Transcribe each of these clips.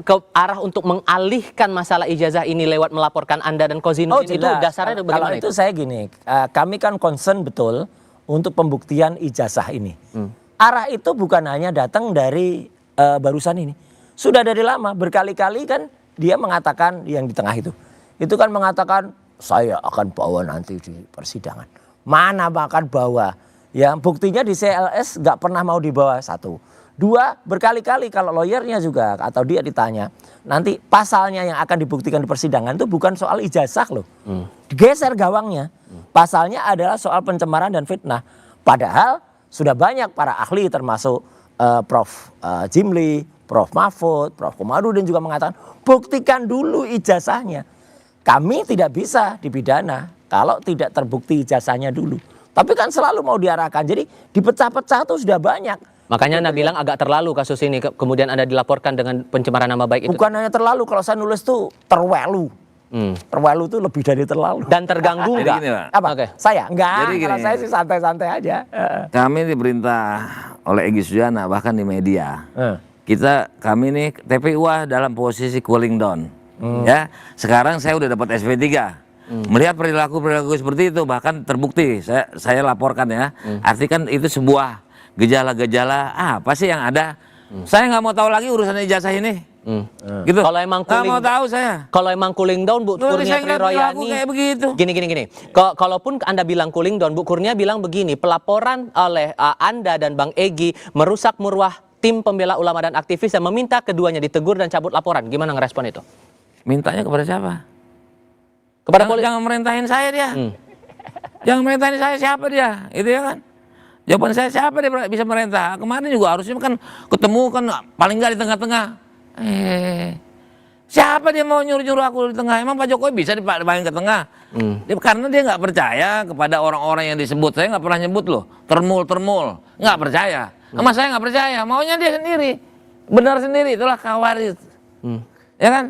ke arah untuk mengalihkan masalah ijazah ini lewat melaporkan Anda dan Kozinudin itu dasarnya bagaimana? Kalau itu saya gini, kami kan concern betul untuk pembuktian ijazah ini. Arah itu bukan hanya datang dari barusan ini. Sudah dari lama, berkali-kali kan dia mengatakan yang di tengah itu. Itu kan mengatakan saya akan bawa nanti di persidangan. Mana bahkan bawa. Ya, buktinya di CLS nggak pernah mau dibawa, satu. Dua, berkali-kali kalau lawyernya juga atau dia ditanya, nanti pasalnya yang akan dibuktikan di persidangan itu bukan soal ijazah loh. Digeser gawangnya. Pasalnya adalah soal pencemaran dan fitnah. Padahal sudah banyak para ahli termasuk Prof. Jimli, Prof. Mahfud, Prof. Komarudin juga mengatakan buktikan dulu ijazahnya. Kami tidak bisa dipidana kalau tidak terbukti ijazahnya dulu. Tapi kan selalu mau diarahkan. Jadi dipecah-pecah tuh sudah banyak. Makanya Anda bilang agak terlalu kasus ini. Kemudian Anda dilaporkan dengan pencemaran nama baik itu. Bukan hanya terlalu. Kalau saya nulis tuh terwelu. Terwelu tuh lebih dari terlalu. Dan terganggu nggak? Apa? Saya? Enggak. Jadi kalau gini, saya sih santai-santai aja. Kami diperintah oleh Egy Sujana bahkan di media. Kami nih TPU dalam posisi cooling down. Ya, sekarang saya udah dapat SP3. Melihat perilaku seperti itu bahkan terbukti saya laporkan ya. Artinya kan itu sebuah gejala-gejala apa sih yang ada? Saya nggak mau tahu lagi urusan ijazah ini. Gitu. Kalau emang cooling, mau tahu saya. Kalau emang cooling down Bu Kurnia Triroyani kayak begitu. Gini. Kalaupun Anda bilang cooling down, Bu Kurnia bilang begini, pelaporan oleh Anda dan Bang Egy merusak marwah tim pembela ulama dan aktivis dan meminta keduanya ditegur dan cabut laporan. Gimana ngerespon itu? Mintanya kepada siapa? Kepada jangan merintahin saya dia. Jangan merintahin saya, siapa dia? Itu ya kan. Jawaban saya siapa dia bisa merintah? Kemarin juga harusnya kan ketemu kan paling nggak di tengah-tengah. Siapa dia mau nyuruh-nyuruh aku di tengah? Emang Pak Jokowi bisa dipanggil ke tengah? Karena dia nggak percaya kepada orang-orang yang disebut. Saya nggak pernah nyebut loh. Termul. Nggak percaya. Sama saya nggak percaya. Maunya dia sendiri. Benar sendiri. Itulah kawaris. Ya kan?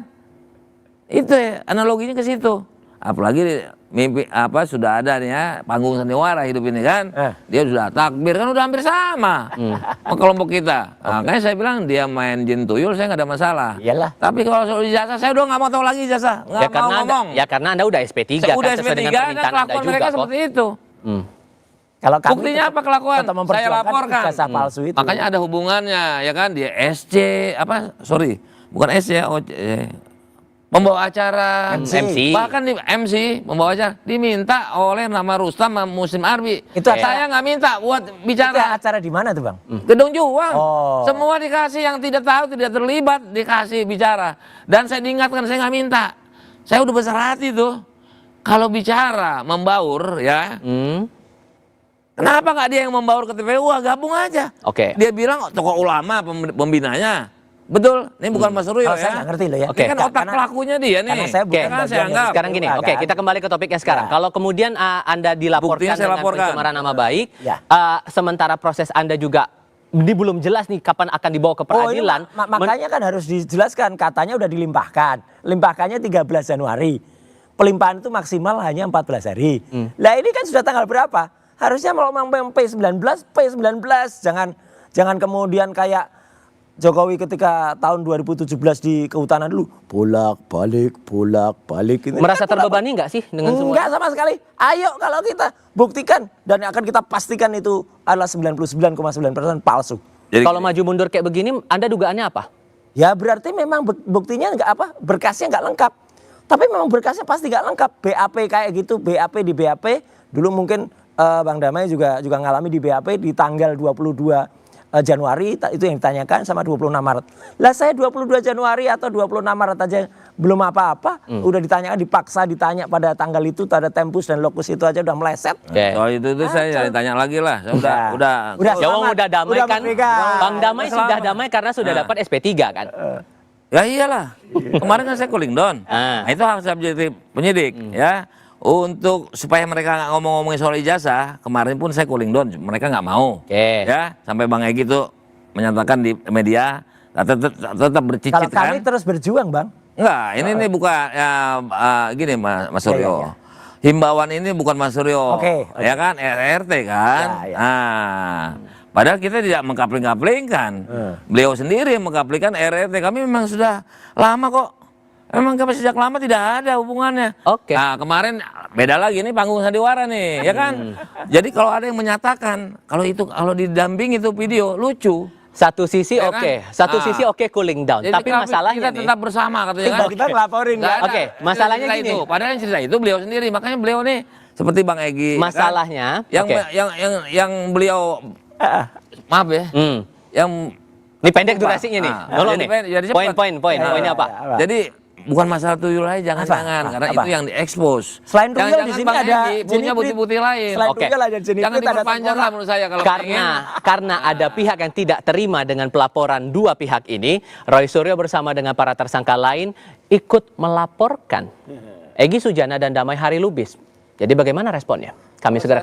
Itu ya, analoginya ke situ. Apalagi mimpi sudah ada nih ya panggung sandiwara hidup ini kan. Dia sudah takbir kan udah hampir sama kelompok kita. Makanya saya bilang dia main jin tuyul saya nggak ada masalah. Iyalah. Tapi kalau soal ijazah saya udah nggak mau tahu lagi ijazah. Nggak mau ngomong. Karena Anda udah SP3 kan. Udah sesuai SP3 dengan dan kelakuan mereka seperti itu. Kalau kami buktinya apa kelakuan? Saya laporkan. Palsu itu. Makanya ada hubungannya ya kan dia SC bukan SC pembawa acara MC. Bahkan di MC pembawa acara diminta oleh nama Rustam Muslim Arbi. Itu saya nggak minta buat bicara. Itu acara di mana tuh Bang? Gedung Juang. Semua dikasih, yang tidak tahu tidak terlibat dikasih bicara. Dan saya diingatkan saya nggak minta. Saya udah besar hati tuh. Kalau bicara membaur ya. Kenapa nggak dia yang membaur ke TPU? Gabung aja. Dia bilang tokoh ulama pembinanya. Betul, ini bukan Mas Suryo ya. Saya nggak ngerti loh ya. Ini kan otak pelakunya dia nih. Karena saya bukan saya anggap. Sekarang gini, kita kembali ke topiknya sekarang. Kalau kemudian Anda dilaporkan dengan pencemaran nama baik, sementara proses Anda juga belum jelas nih kapan akan dibawa ke peradilan. Makanya kan harus dijelaskan, katanya udah dilimpahkan. Limpahkannya 13 Januari. Pelimpahan itu maksimal hanya 14 hari. Lah ini kan sudah tanggal berapa? Harusnya mau P19, jangan kemudian kayak Jokowi ketika tahun 2017 di kehutanan dulu bolak-balik. Ini merasa terbebani nggak sih dengan semua? Enggak sama sekali. Ayo kalau kita buktikan dan akan kita pastikan itu adalah 99,9% palsu. Jadi, kalau maju mundur kayak begini, Anda dugaannya apa? Ya berarti memang buktinya berkasnya nggak lengkap. Tapi memang berkasnya pasti nggak lengkap. BAP kayak gitu, BAP di BAP dulu mungkin Bang Damai juga ngalami di BAP di tanggal 22 Januari itu yang ditanyakan sama 26 Maret. Lah saya 22 Januari atau 26 Maret aja belum apa-apa. Udah ditanyakan, dipaksa ditanya pada tanggal itu, ada tempus dan lokus itu aja udah meleset. Soal itu saya tanya lagi lah. Saya udah damai kan. Bang Damai sudah damai karena sudah dapat SP3 kan. Ya iyalah. Kemarin kan saya cooling down. Nah, itu hak subjektif penyidik ya. Untuk supaya mereka nggak ngomong-ngomongin soal ijazah, kemarin pun saya cooling down, mereka nggak mau, ya sampai Bang Egy itu menyatakan di media tetap bercicit. Kalau kami terus berjuang Bang. Enggak, ini bukan gini Mas Suryo. Himbauan ini bukan Mas Suryo, ya kan RT kan. Nah, Padahal kita tidak mengkapling-kaplingkan. Beliau sendiri yang mengkaplingkan RRT. Kami memang sudah lama kok. Memang kami sejak lama tidak ada hubungannya. Oke. Nah kemarin beda lagi nih panggung sandiwara nih, ya kan? Jadi kalau ada yang menyatakan kalau didamping itu video lucu. Satu sisi Ya oke, kan? satu sisi oke cooling down. Jadi Tapi masalahnya kita nih, tetap bersama katanya kan. Kita ngelaporin Nggak kan. ada. Oke, Itu masalahnya cerita gini. itu. Padahal yang cerita itu beliau sendiri, makanya beliau nih seperti Bang Egy. kan? masalahnya, Yang oke. yang beliau maaf ya, yang Ini pendek durasinya nih. Nah, Tolong jadi nih. jadi cepat. Poinnya apa? Jadi bukan masalah tuyul aja jangan-jangan Apa? karena Apa? itu yang diekspos. Selain tuyul Jangan-jangan di sini Bang ada Egy punya jeniprit. bukti-bukti lain. Selain Oke. tuyul ada jeniprit, Jangan ada diperpanjang tengkorak. lah menurut saya kalau Karena ada pihak yang tidak terima dengan pelaporan dua pihak ini, Roy Suryo bersama dengan para tersangka lain ikut melaporkan Egy Sujana dan Damai Hari Lubis. Jadi bagaimana responnya? Kami segera